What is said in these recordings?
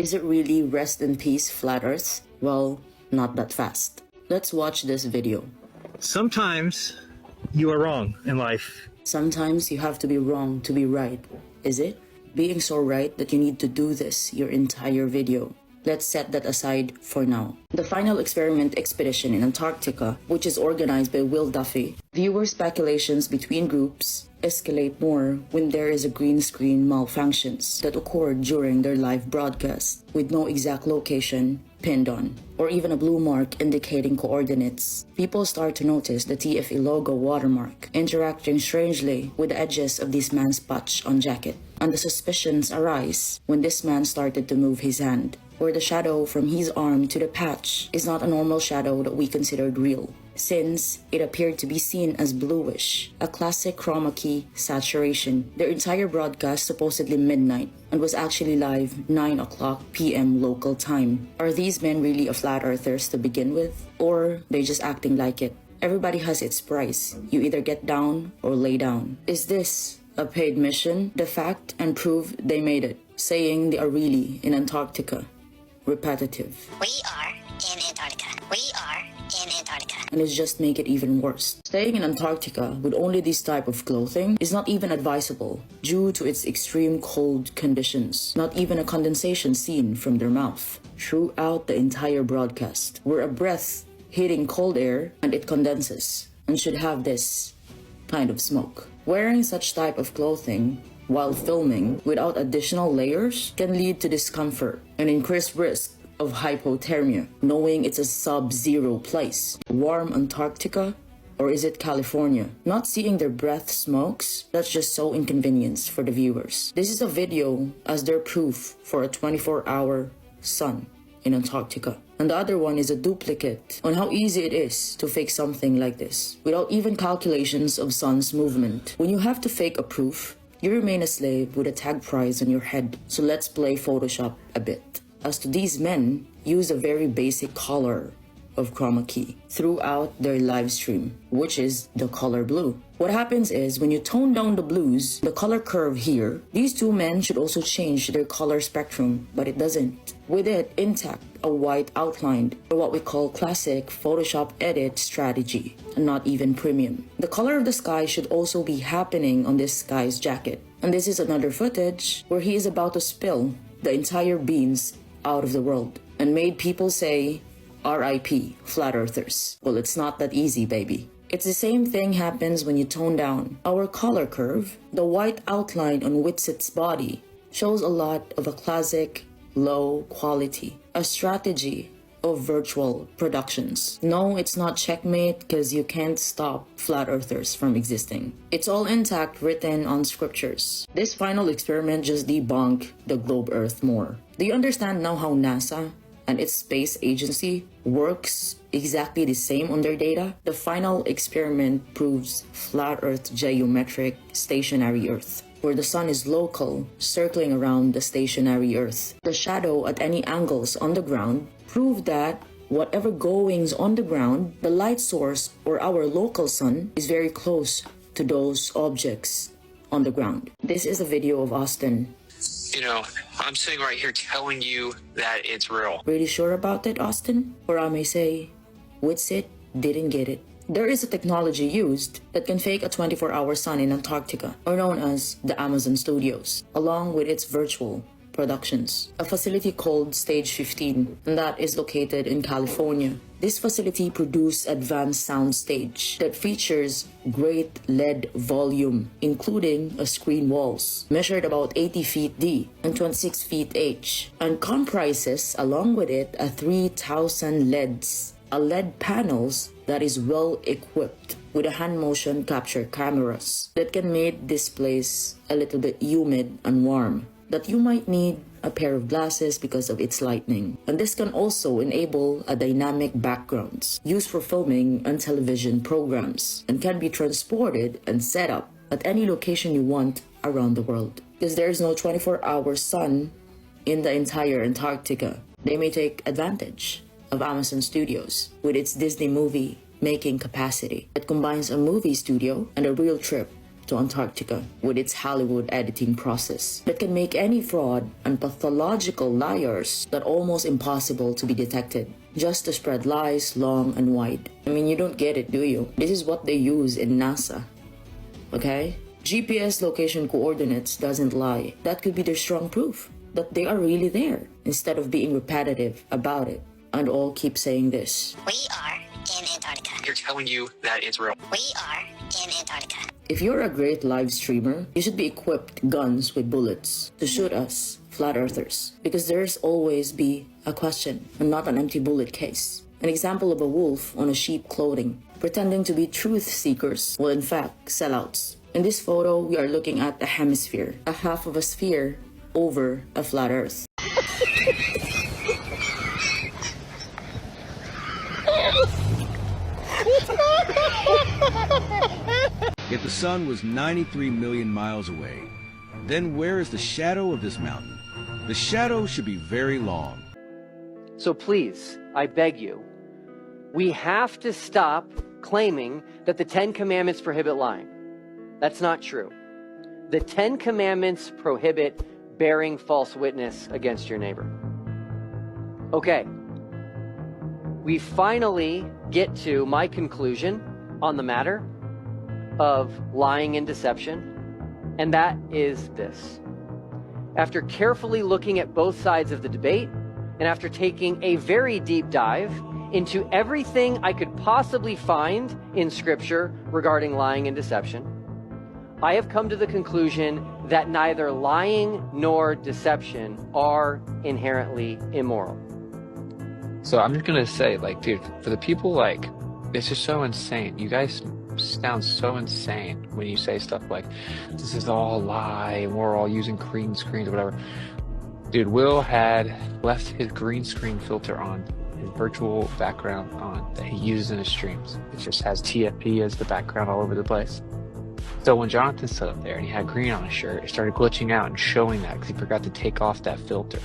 Is it really rest in peace, flat Earth? Well, not that fast. Let's watch this video. Sometimes you are wrong in life. Sometimes you have to be wrong to be right. Is it? Being so right that you need to do this your entire video. Let's set that aside for now. The final experiment expedition in Antarctica, which is organized by Will Duffy. Viewer speculations between groups escalate more when there is a green screen malfunctions that occurred during their live broadcast with no exact location pinned on, or even a blue mark indicating coordinates. People start to notice the TFE logo watermark interacting strangely with the edges of this man's patch on jacket, and the suspicions arise when this man started to move his hand, where the shadow from his arm to the patch is not a normal shadow that we considered real, since it appeared to be seen as bluish, a classic chroma key saturation. Their entire broadcast supposedly midnight and was actually live 9 o'clock p.m. local time. Are these men really a flat earthers to begin with, or they just acting like it? Everybody has its price. You either get down or lay down. Is this a paid mission? The fact and prove they made it, saying they are really in Antarctica. Repetitive. We are in Antarctica. We are in Antarctica. And it's just make it even worse. Staying in Antarctica with only this type of clothing is not even advisable due to its extreme cold conditions. Not even a condensation seen from their mouth throughout the entire broadcast, where a breath hitting cold air and it condenses and should have this kind of smoke. Wearing such type of clothing while filming without additional layers can lead to discomfort and increased risk of hypothermia, knowing it's a sub-zero place. Warm Antarctica? Or is it California? Not seeing their breath smokes, that's just so inconvenience for the viewers. This is a video as their proof for a 24-hour sun in Antarctica. And the other one is a duplicate on how easy it is to fake something like this without even calculations of sun's movement. When you have to fake a proof, you remain a slave with a tag price on your head. So let's play Photoshop a bit. As to these men, use a very basic color of chroma key throughout their live stream, which is the color blue. What happens is when you tone down the blues, the color curve here, these two men should also change their color spectrum, but it doesn't. With it intact, a white outlined, or what we call classic Photoshop edit strategy, and not even premium. The color of the sky should also be happening on this guy's jacket. And this is another footage where he is about to spill the entire beans out of the world and made people say, RIP, flat earthers. Well, it's not that easy, baby. It's the same thing happens when you tone down our color curve. The white outline on Whitsit's body shows a lot of a classic low quality, a strategy of virtual productions. No, it's not checkmate because you can't stop flat earthers from existing. It's all intact, written on scriptures. This final experiment just debunked the globe earth more. Do you understand now how NASA and its space agency works exactly the same on their data? The final experiment proves flat earth geometric stationary earth, where the sun is local, circling around the stationary earth. The shadow at any angles on the ground prove that whatever goings on the ground, the light source or our local sun is very close to those objects on the ground. This is a video of Austin. You know, I'm sitting right here telling you that it's real. Really sure about that, Austin? Or I may say, Whitsit didn't get it. There is a technology used that can fake a 24-hour sun in Antarctica, or known as the Amazon Studios, along with its virtual productions. A facility called Stage 15, and that is located in California. This facility produces advanced sound stage that features great LED volume, including a screen walls, measured about 80 feet D and 26 feet H, and comprises along with it a 3,000 LEDs, a LED panels that is well equipped with a hand motion capture cameras that can make this place a little bit humid and warm, that you might need a pair of glasses because of its lighting. And this can also enable a dynamic backgrounds used for filming and television programs, and can be transported and set up at any location you want around the world. Because there is no 24-hour sun in the entire Antarctica, they may take advantage of Amazon Studios with its Disney movie making capacity. It combines a movie studio and a real trip to Antarctica with its Hollywood editing process that can make any fraud and pathological liars that almost impossible to be detected, just to spread lies long and wide. I mean, you don't get it, do you? This is what they use in NASA, okay? GPS location coordinates doesn't lie. That could be their strong proof that they are really there, instead of being repetitive about it and all keep saying this. We are in Antarctica. Here telling you that it's real. We are in Antarctica. If you're a great live streamer, you should be equipped guns with bullets to shoot us, flat earthers, because there's always be a question and not an empty bullet case. An example of a wolf on a sheep clothing, pretending to be truth seekers, while in fact sellouts. In this photo, we are looking at a hemisphere, a half of a sphere over a flat earth. If the sun was 93 million miles away, then where is the shadow of this mountain? The shadow should be very long. So please, I beg you, we have to stop claiming that the 10 Commandments prohibit lying. That's not true. The 10 Commandments prohibit bearing false witness against your neighbor. Okay. We finally get to my conclusion on the matter of lying and deception, and that is this. After carefully looking at both sides of the debate, and after taking a very deep dive into everything I could possibly find in Scripture regarding lying and deception, I have come to the conclusion that neither lying nor deception are inherently immoral. So I'm just gonna say, like, dude, for the people, like, it's just so insane. You guys sound so insane when you say stuff like, this is all a lie and we're all using green screens or whatever. Dude, Will had left his green screen filter on, his virtual background on, that he uses in his streams. It just has TFE as the background all over the place. So when Jonathan stood up there and he had green on his shirt, it started glitching out and showing that because he forgot to take off that filter.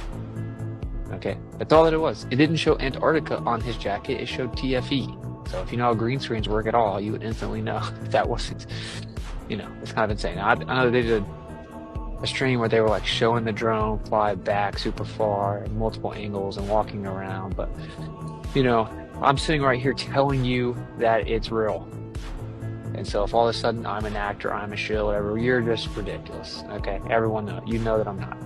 Okay, that's all that it was. It didn't show Antarctica on his jacket, it showed TFE. So if you know how green screens work at all, you would instantly know if that wasn't, you know, it's kind of insane. I know they did a stream where they were like showing the drone fly back super far and multiple angles and walking around, but you know, I'm sitting right here telling you that it's real. And so if all of a sudden I'm an actor, I'm a shill, whatever, you're just ridiculous. Okay, everyone knows. You know that I'm not.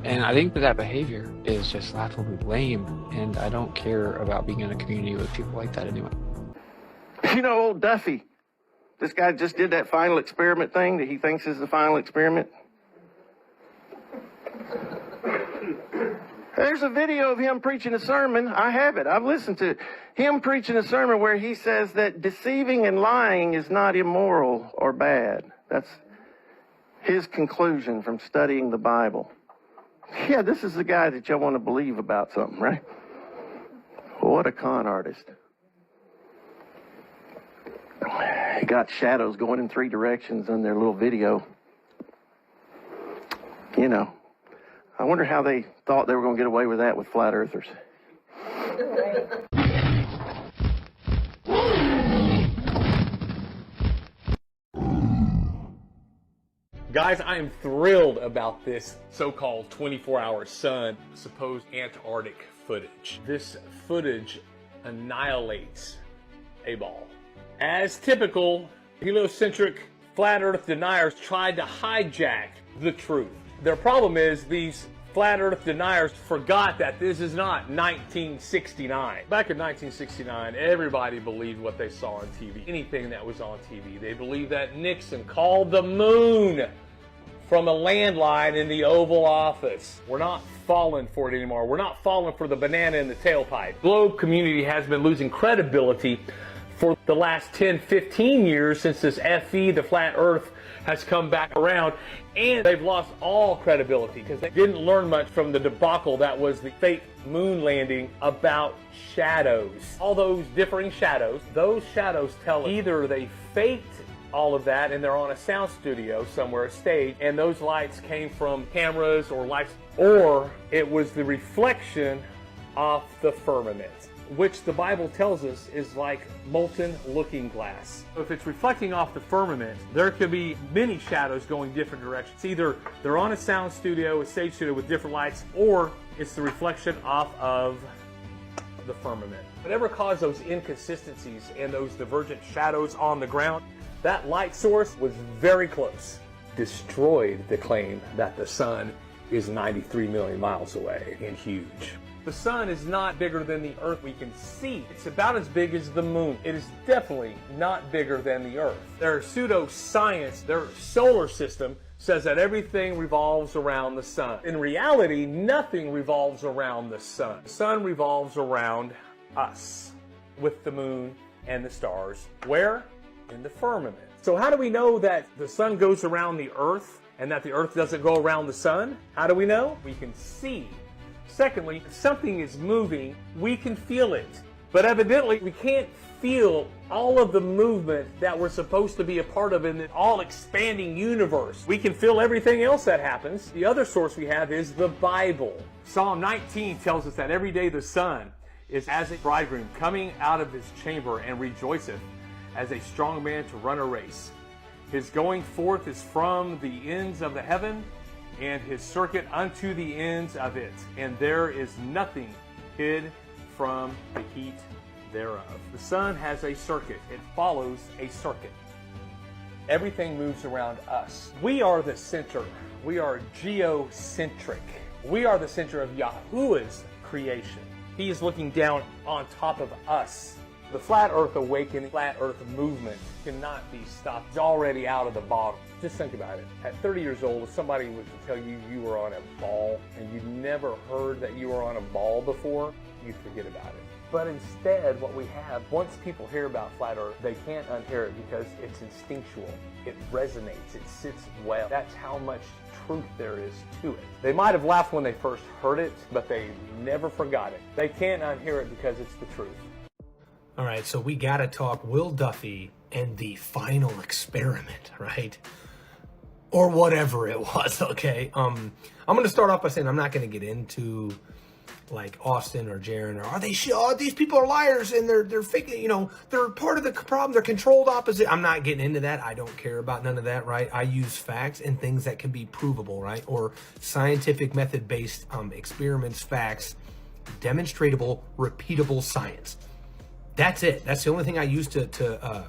And I think that behavior is just laughably lame, and I don't care about being in a community with people like that anyway. You know, old Duffy, this guy just did that final experiment thing that he thinks is the final experiment. There's a video of him preaching a sermon. I have it. I've listened to him preaching a sermon where he says that deceiving and lying is not immoral or bad. That's his conclusion from studying the Bible. Yeah, this is the guy that y'all want to believe about something, right? What a con artist. He got shadows going in 3 directions on their little video. You know, I wonder how they thought they were going to get away with that with flat earthers. Guys, I am thrilled about this so-called 24-hour sun supposed Antarctic footage. This footage annihilates a ball. As typical, heliocentric flat earth deniers tried to hijack the truth. Their problem is these flat earth deniers forgot that this is not 1969. Back in 1969, everybody believed what they saw on TV. Anything that was on TV. They believed that Nixon called the moon from a landline in the Oval Office. We're not falling for it anymore. We're not falling for the banana in the tailpipe. Globe community has been losing credibility for the last 10, 15 years since this FE, the flat earth, has come back around, and they've lost all credibility because they didn't learn much from the debacle that was the fake moon landing about shadows. All those differing shadows, those shadows tell us either they faked all of that and they're on a sound studio somewhere, a stage, and those lights came from cameras or lights, or it was the reflection off the firmament. which the Bible tells us is like molten looking glass. So if it's reflecting off the firmament, there could be many shadows going different directions. Either they're on a sound studio, a stage studio with different lights, or it's the reflection off of the firmament. Whatever caused those inconsistencies and those divergent shadows on the ground, that light source was very close. Destroyed the claim that the sun is 93 million miles away and huge. The sun is not bigger than the Earth we can see. It's about as big as the moon. It is definitely not bigger than the Earth. Their pseudoscience, their solar system, says that everything revolves around the sun. In reality, nothing revolves around the sun. The sun revolves around us with the moon and the stars. Where? In the firmament. So how do we know that the sun goes around the Earth and that the Earth doesn't go around the sun? How do we know? We can see. Secondly, if something is moving, we can feel it. But evidently, we can't feel all of the movement that we're supposed to be a part of in the all-expanding universe. We can feel everything else that happens. The other source we have is the Bible. Psalm 19 tells us that every day the sun is as a bridegroom coming out of his chamber and rejoiceth as a strong man to run a race. His going forth is from the ends of the heaven, and his circuit unto the ends of it. And there is nothing hid from the heat thereof. The sun has a circuit. It follows a circuit. Everything moves around us. We are the center. We are geocentric. We are the center of Yahuwah's creation. He is looking down on top of us. The flat earth awakening, flat earth movement cannot be stopped. It's already out of the bottle. Just think about it. At 30 years old, if somebody was to tell you you were on a ball and you'd never heard that you were on a ball before, you'd forget about it. But instead, what we have, once people hear about flat earth, they can't unhear it because it's instinctual. It resonates. It sits well. That's how much truth there is to it. They might have laughed when they first heard it, but they never forgot it. They can't unhear it because it's the truth. All right, so we got to talk Will Duffy and the final experiment, right? Or whatever it was, okay? I'm going to start off by saying I'm not going to get into like Austin or Jaron or are they sure these people are liars and they're faking, they're part of the problem, they're controlled opposite. I'm not getting into that. I don't care about none of that, right? I use facts and things that can be provable, right? Or scientific method-based experiments, facts, demonstratable, repeatable science. That's it. That's the only thing I use to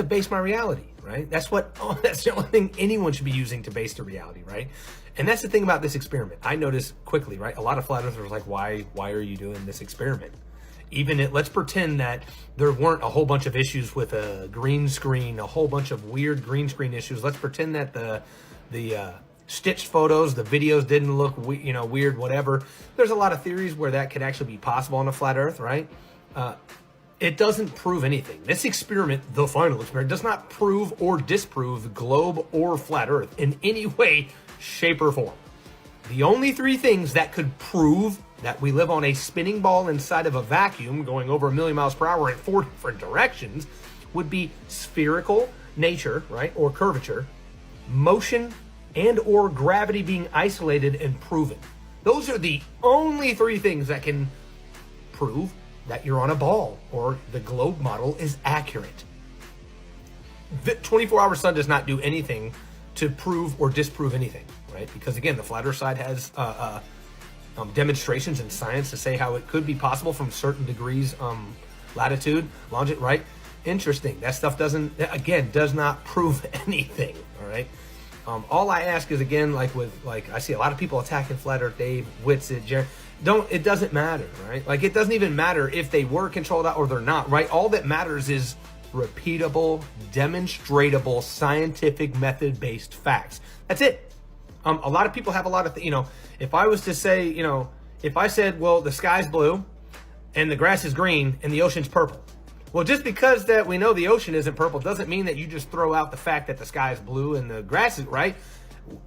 base my reality, right? That's the only thing anyone should be using to base their reality, right? And that's the thing about this experiment. I noticed quickly, right? A lot of flat earthers were like, why are you doing this experiment? Let's pretend that there weren't a whole bunch of issues with a green screen, a whole bunch of weird green screen issues. Let's pretend that the stitched photos, the videos didn't look, weird, whatever. There's a lot of theories where that could actually be possible on a flat earth, right? It doesn't prove anything. This experiment, the final experiment, does not prove or disprove the globe or flat earth in any way, shape, or form. The only three things that could prove that we live on a spinning ball inside of a vacuum going over 1 million miles per hour in 4 different directions would be spherical nature, right, or curvature, motion, and or gravity being isolated and proven. Those are the only three things that can prove that you're on a ball or the globe model is accurate. The 24-hour sun does not do anything to prove or disprove anything, right? Because again, the flat earth side has demonstrations in science to say how it could be possible from certain degrees latitude, longitude, right? Interesting. That stuff does not prove anything, all right? All I ask is, again, I see a lot of people attacking flat earth, Dave, Whitsitt, Jared. It doesn't matter, right? Like, it doesn't even matter if they were controlled out or they're not, right? All that matters is repeatable, demonstratable, scientific method-based facts. That's it. A lot of people have a lot of, if I was to say, if I said, well, the sky's blue and the grass is green and the ocean's purple. Well, just because that we know the ocean isn't purple doesn't mean that you just throw out the fact that the sky is blue and the grass is, right?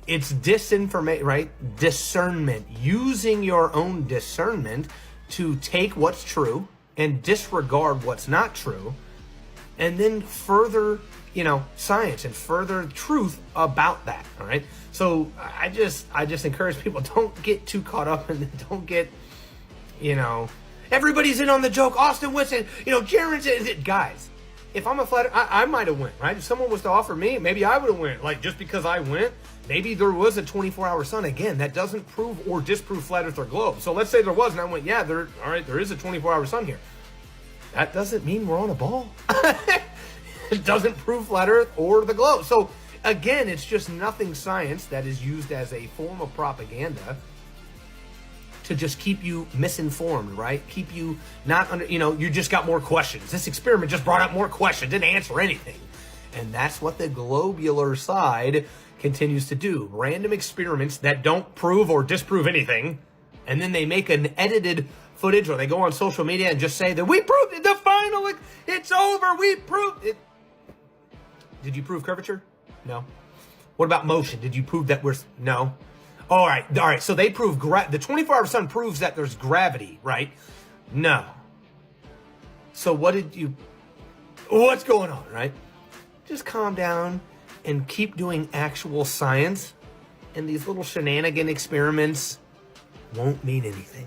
It's disinformation, right? Discernment. Using your own discernment to take what's true and disregard what's not true, and then further, science and further truth about that. All right. So I just encourage people, don't get too caught up and don't get, and Everybody's in on the joke. Austin Winston, Jaren's it. Guys, if I'm a flat, I might have went, right? If someone was to offer me, maybe I would have went. Like, just because I went, maybe there was a 24-hour sun. Again, that doesn't prove or disprove flat earth or globe. So let's say there was, and I went, yeah, there is a 24-hour sun here. That doesn't mean we're on a ball. It doesn't prove flat earth or the globe. So again, it's just nothing science that is used as a form of propaganda to just keep you misinformed, right? Keep you not under, you just got more questions. This experiment just brought up more questions, didn't answer anything. And that's what the globular side continues to do. Random experiments that don't prove or disprove anything. And then they make an edited footage, or they go on social media and just say that we proved it, the final, it's over, we proved it. Did you prove curvature? No. What about motion? Did you prove that no? All right. So they prove the 24-hour sun proves that there's gravity, right? No. So what's going on, right? Just calm down and keep doing actual science, and these little shenanigan experiments won't mean anything.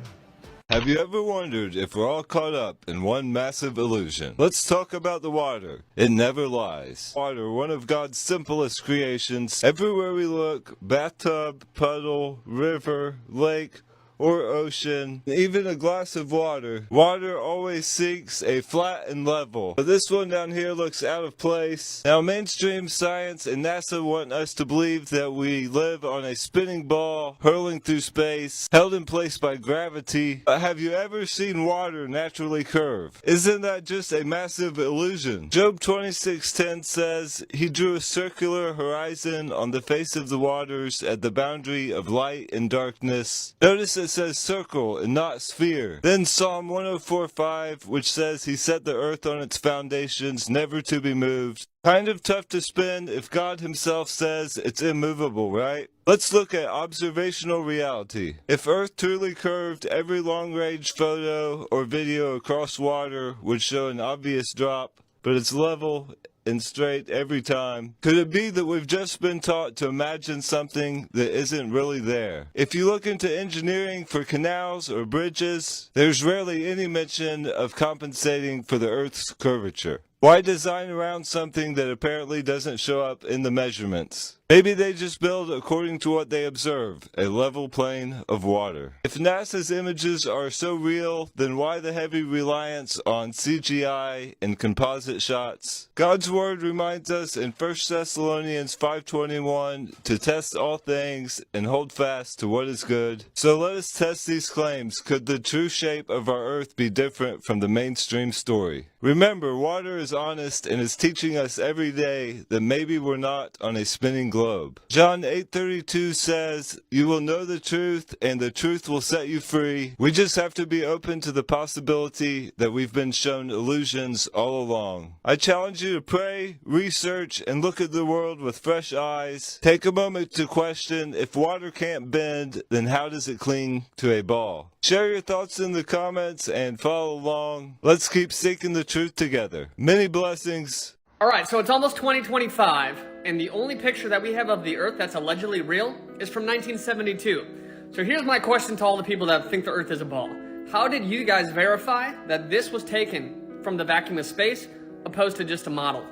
Have you ever wondered if we're all caught up in one massive illusion? Let's talk about the water. It never lies. Water, one of God's simplest creations. Everywhere we look, bathtub, puddle, river, lake, or ocean, even a glass of water. Water always seeks a flat and level. But this one down here looks out of place. Now, mainstream science and NASA want us to believe that we live on a spinning ball hurling through space, held in place by gravity. But have you ever seen water naturally curve? Isn't that just a massive illusion? Job 26:10 says, He drew a circular horizon on the face of the waters at the boundary of light and darkness. Notice it says circle and not sphere. Then Psalm 104:5, which says He set the earth on its foundations, never to be moved. Kind of tough to spin if God Himself says it's immovable, right? Let's look at observational reality. If Earth truly curved, every long-range photo or video across water would show an obvious drop, but it's level and straight every time. Could it be that we've just been taught to imagine something that isn't really there? If you look into engineering for canals or bridges, there's rarely any mention of compensating for the Earth's curvature. Why design around something that apparently doesn't show up in the measurements? Maybe they just build according to what they observe, a level plane of water. If NASA's images are so real, then why the heavy reliance on CGI and composite shots? God's Word reminds us in 1 Thessalonians 5:21 to test all things and hold fast to what is good. So let us test these claims. Could the true shape of our Earth be different from the mainstream story? Remember, water is honest and is teaching us every day that maybe we're not on a spinning globe. John 8:32 says, You will know the truth, and the truth will set you free. We just have to be open to the possibility that we've been shown illusions all along. I challenge you to pray, research, and look at the world with fresh eyes. Take a moment to question, if water can't bend, then how does it cling to a ball? Share your thoughts in the comments and follow along. Let's keep seeking the truth together. Many blessings. All right, so it's almost 2025, and the only picture that we have of the Earth that's allegedly real is from 1972. So here's my question to all the people that think the Earth is a ball. How did you guys verify that this was taken from the vacuum of space opposed to just a model?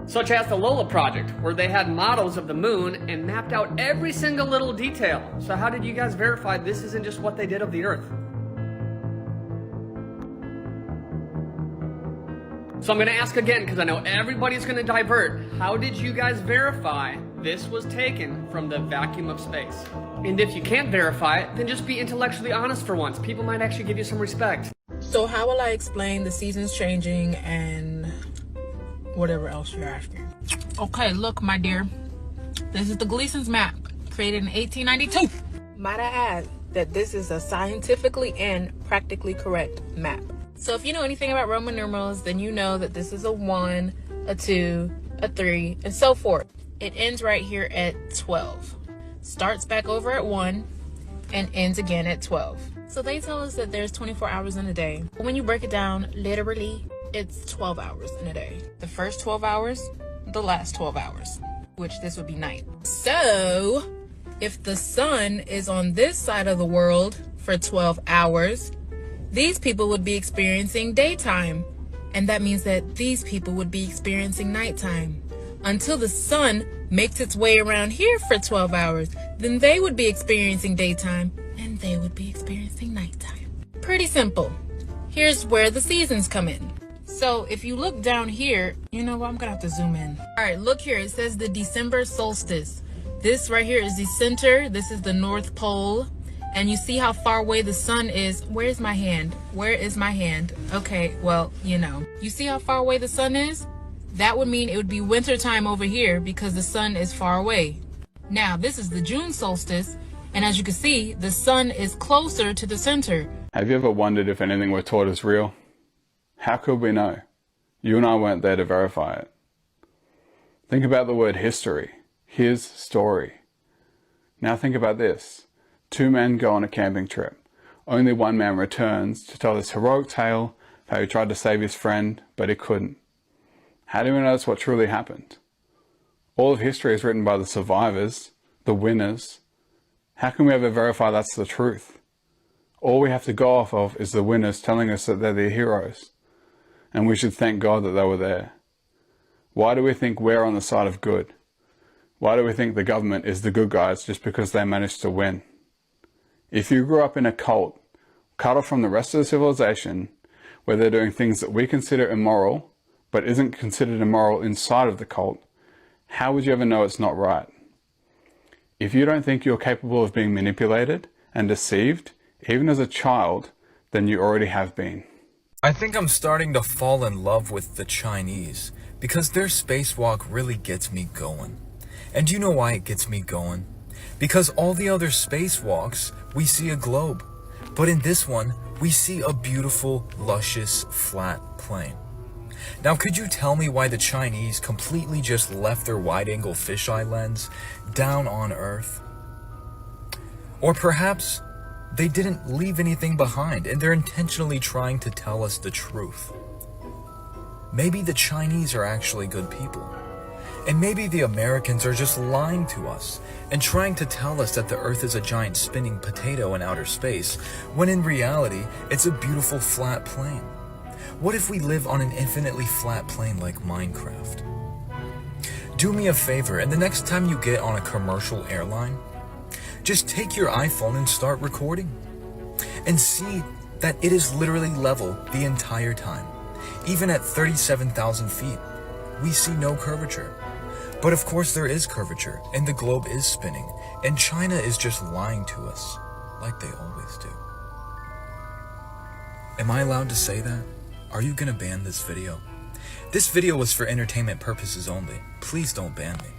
Such as the Lola project, where they had models of the moon and mapped out every single little detail. So how did you guys verify this isn't just what they did of the Earth? So I'm going to ask again, because I know everybody's going to divert. How did you guys verify this was taken from the vacuum of space? And if you can't verify it, then just be intellectually honest for once. People might actually give you some respect. So how will I explain the seasons changing and whatever else you're asking? Okay, look, my dear. This is the Gleason's map, created in 1892. Might I add that this is a scientifically and practically correct map. So if you know anything about Roman numerals, then you know that this is a 1, a 2, a 3, and so forth. It ends right here at 12. Starts back over at 1 and ends again at 12. So they tell us that there's 24 hours in a day. But when you break it down, literally, it's 12 hours in a day. The first 12 hours, the last 12 hours, which this would be night. So if the sun is on this side of the world for 12 hours, these people would be experiencing daytime. And that means that these people would be experiencing nighttime. Until the sun makes its way around here for 12 hours, then they would be experiencing daytime and they would be experiencing nighttime. Pretty simple. Here's where the seasons come in. So if you look down here, you know what, I'm gonna have to zoom in. All right, look here, it says the December solstice. This right here is the center, this is the North Pole. And you see how far away the sun is. Where's my hand? Where is my hand? Okay, well, you know. You see how far away the sun is? That would mean it would be winter time over here because the sun is far away. Now, this is the June solstice. And as you can see, the sun is closer to the center. Have you ever wondered if anything we're taught is real? How could we know? You and I weren't there to verify it. Think about the word history. His story. Now think about this. 2 men go on a camping trip. Only one man returns to tell this heroic tale of how he tried to save his friend, but he couldn't. How do we know that's what truly happened? All of history is written by the survivors, the winners. How can we ever verify that's the truth? All we have to go off of is the winners telling us that they're the heroes. And we should thank God that they were there. Why do we think we're on the side of good? Why do we think the government is the good guys just because they managed to win? If you grew up in a cult, cut off from the rest of the civilization, where they're doing things that we consider immoral, but isn't considered immoral inside of the cult, how would you ever know it's not right? If you don't think you're capable of being manipulated and deceived, even as a child, then you already have been. I think I'm starting to fall in love with the Chinese, because their spacewalk really gets me going. And do you know why it gets me going? Because all the other spacewalks, we see a globe. But in this one, we see a beautiful, luscious, flat plane. Now, could you tell me why the Chinese completely just left their wide-angle fisheye lens down on Earth? Or perhaps they didn't leave anything behind and they're intentionally trying to tell us the truth. Maybe the Chinese are actually good people. And maybe the Americans are just lying to us and trying to tell us that the Earth is a giant spinning potato in outer space, when in reality, it's a beautiful flat plane. What if we live on an infinitely flat plane like Minecraft? Do me a favor, and the next time you get on a commercial airline, just take your iPhone and start recording. And see that it is literally level the entire time. Even at 37,000 feet, we see no curvature. But of course there is curvature, and the globe is spinning, and China is just lying to us, like they always do. Am I allowed to say that? Are you gonna ban this video? This video was for entertainment purposes only. Please don't ban me.